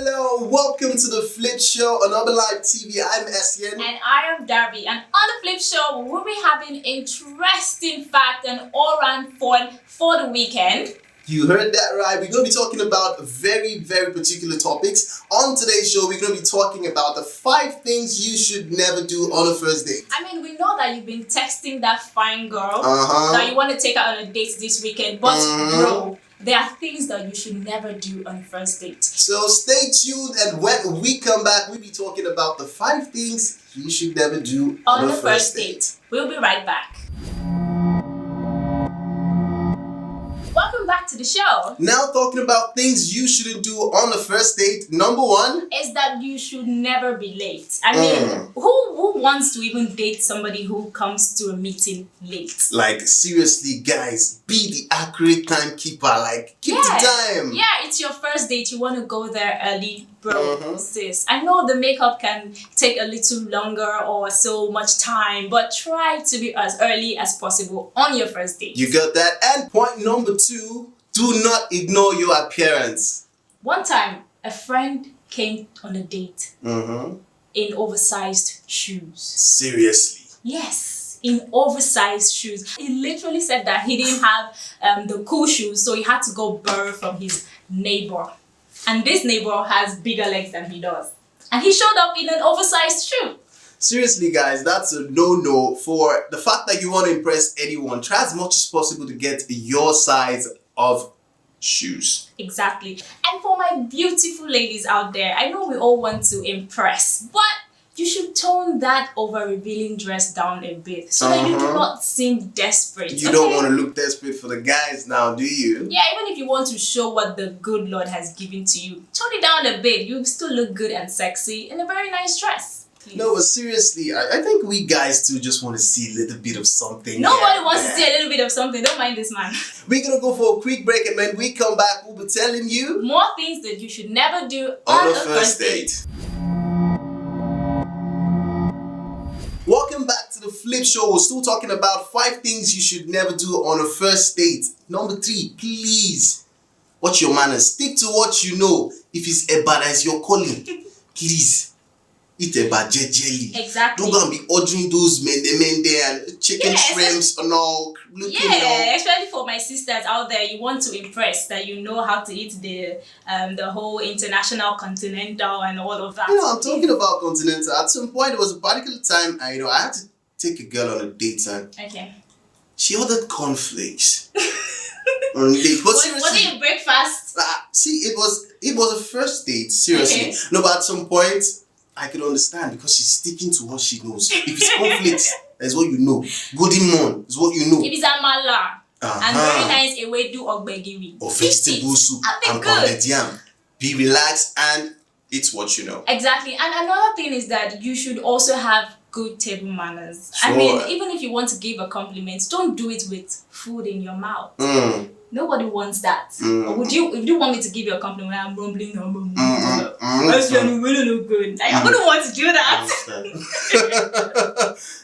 Hello, welcome to the Flip Show on Urbanlifetv. I'm Essien. And I am Darby. And on the Flip Show, we'll be having interesting fact and all-round fun for the weekend. You heard that right. We're going to be talking about very, very particular topics. On today's show, we're going to be talking about the 5 things you should never do on a first date. I mean, we know that you've been texting that fine girl that you want to take her on a date this weekend. But bro, there are things that you should never do on a first date. So stay tuned, and when we come back, we'll be talking about the 5 things you should never do on a first date. We'll be right back. Welcome back to the show. Now talking about things you shouldn't do on the first date. Number 1 is that you should never be late. I mean, who wants to even date somebody who comes to a meeting late? Like, seriously, guys, be the accurate timekeeper. Like, keep the time. Yeah, it's your first date. You want to go there early, bro, sis. I know the makeup can take a little longer or so much time, but try to be as early as possible on your first date. You got that? And point number 2, do not ignore your appearance. One time, a friend came on a date in oversized shoes. Seriously? Yes, in oversized shoes. He literally said that he didn't have the cool shoes, so he had to go borrow from his neighbor. And this neighbor has bigger legs than he does. And he showed up in an oversized shoe. Seriously, guys, that's a no-no. For the fact that you want to impress anyone, try as much as possible to get your size of shoes. Exactly. And for my beautiful ladies out there, I know we all want to impress, but you should tone that over-revealing dress down a bit so that you do not seem desperate. You don't want to look desperate for the guys now, do you? Yeah, even if you want to show what the good Lord has given to you, tone it down a bit. You still look good and sexy in a very nice dress. Please. No, but seriously, I think we guys too just want to see a little bit of something. Nobody wants to see a little bit of something. Don't mind this man. We're going to go for a quick break, and when we come back, we'll be telling you more things that you should never do on a first date. Welcome back to the Flip Show. We're still talking about 5 things you should never do on a first date. Number 3, please, watch your manners. Stick to what you know. If it's eba as your calling, please, eat eba jejely. Exactly. Don't go and be ordering those mende and chicken shrimps and all. Especially for my sisters out there, you want to impress that you know how to eat the whole international continental and all of that. You know, I'm talking about continental. At some point, there was a particular time, I had to take a girl on a date, and she ordered cornflakes on a date. But was it your breakfast? See, it was a first date. Seriously, no. But at some point, I could understand because she's sticking to what she knows. If it's cornflakes, that's what you know. Golden Morn is what you know. If it's amala and very nice ewedu ogbegiri or vegetable soup and pounded yam, be relaxed and it's what you know. Exactly. And another thing is that you should also have good table manners. Sure. I mean, even if you want to give a compliment, don't do it with food in your mouth. Nobody wants that. Or if you want me to give you a compliment, I'm rumbling, you really look good. I wouldn't want to do that.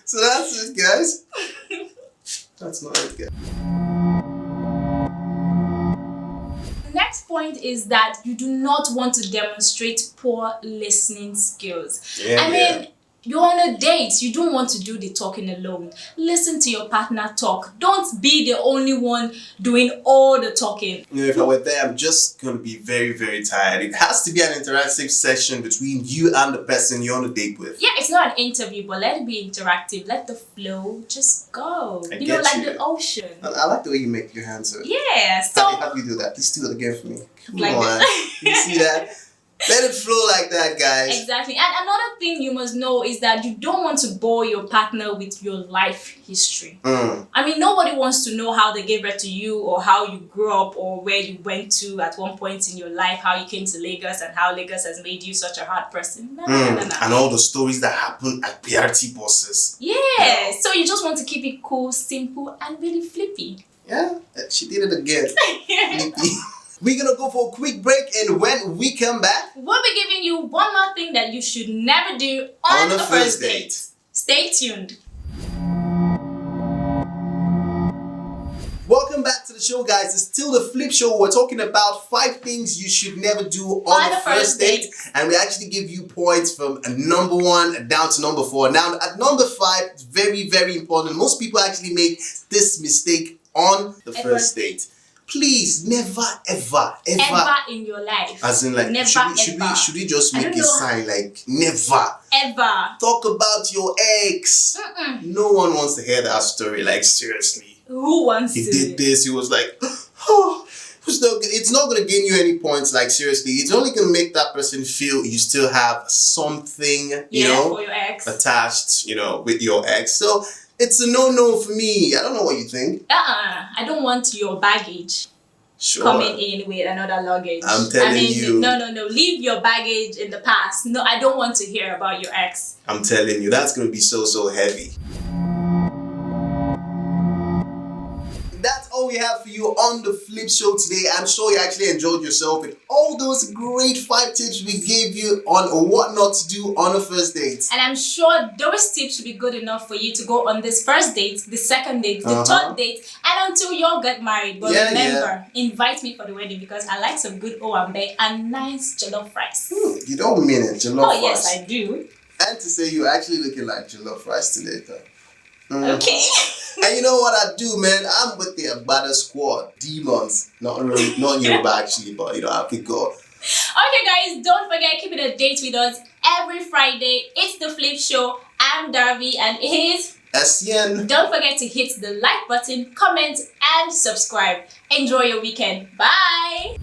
So that's it, guys. That's not it, guys. The next point is that you do not want to demonstrate poor listening skills. I mean, you're on a date. You don't want to do the talking alone. Listen to your partner talk. Don't be the only one doing all the talking. You know, if I were there, I'm just going to be very, very tired. It has to be an interactive session between you and the person you're on a date with. Yeah, it's not an interview, but let it be interactive. Let the flow just go. You know, like the ocean. I like the way you make your hands. Yeah. So how do you do that? Please do it again for me. Come like on. You see that? Let it flow like that, guys. Exactly. And another thing you must know is that you don't want to bore your partner with your life history. I mean, nobody wants to know how they gave birth to you or how you grew up or where you went to at one point in your life, how you came to Lagos and how Lagos has made you such a hard person. No. And all the stories that happen at PRT buses. Yeah. So you just want to keep it cool, simple, and really flippy. Yeah, she did it again. Flippy. We're going to go for a quick break, and when we come back, we'll be giving you one more thing that you should never do on a first date. Stay tuned. Welcome back to the show, guys. It's still the Flip Show. We're talking about 5 things you should never do on a first date. And we actually give you points from number 1 down to number 4. Now, at number 5, it's very, very important. Most people actually make this mistake on the first date. Please, never, ever in your life. As in, like, never, should we just make a sign like never ever talk about your ex? No one wants to hear that story. Like, seriously, who wants he to? did this. He was like, oh, it's not gonna gain you any points. Like, seriously, it's only gonna make that person feel you still have something, you know, for your ex attached, you know, with your ex. So it's a no for me. I don't know what you think. I don't want your baggage coming in with another luggage. I'm telling you. No. Leave your baggage in the past. No, I don't want to hear about your ex. I'm telling you, that's going to be so heavy. That's all we have for you on the Flip Show today. I'm sure you actually enjoyed yourself with all those great 5 tips we gave you on what not to do on a first date. And I'm sure those tips should be good enough for you to go on this first date, the second date, the third date, and until you all get married. But remember, invite me for the wedding because I like some good owambe and nice jollof rice. You don't mean it, jollof rice? Oh yes, I do. And to say you're actually looking like jollof rice today, though. Okay. And you know what I do, man? I'm with the Abada squad. Demons. Not Yoruba actually, but you know, I could go. Okay guys, don't forget, keep it a date with us every Friday. It's the Flip Show. I'm Darby and it is Essien. Don't forget to hit the like button, comment and subscribe. Enjoy your weekend. Bye.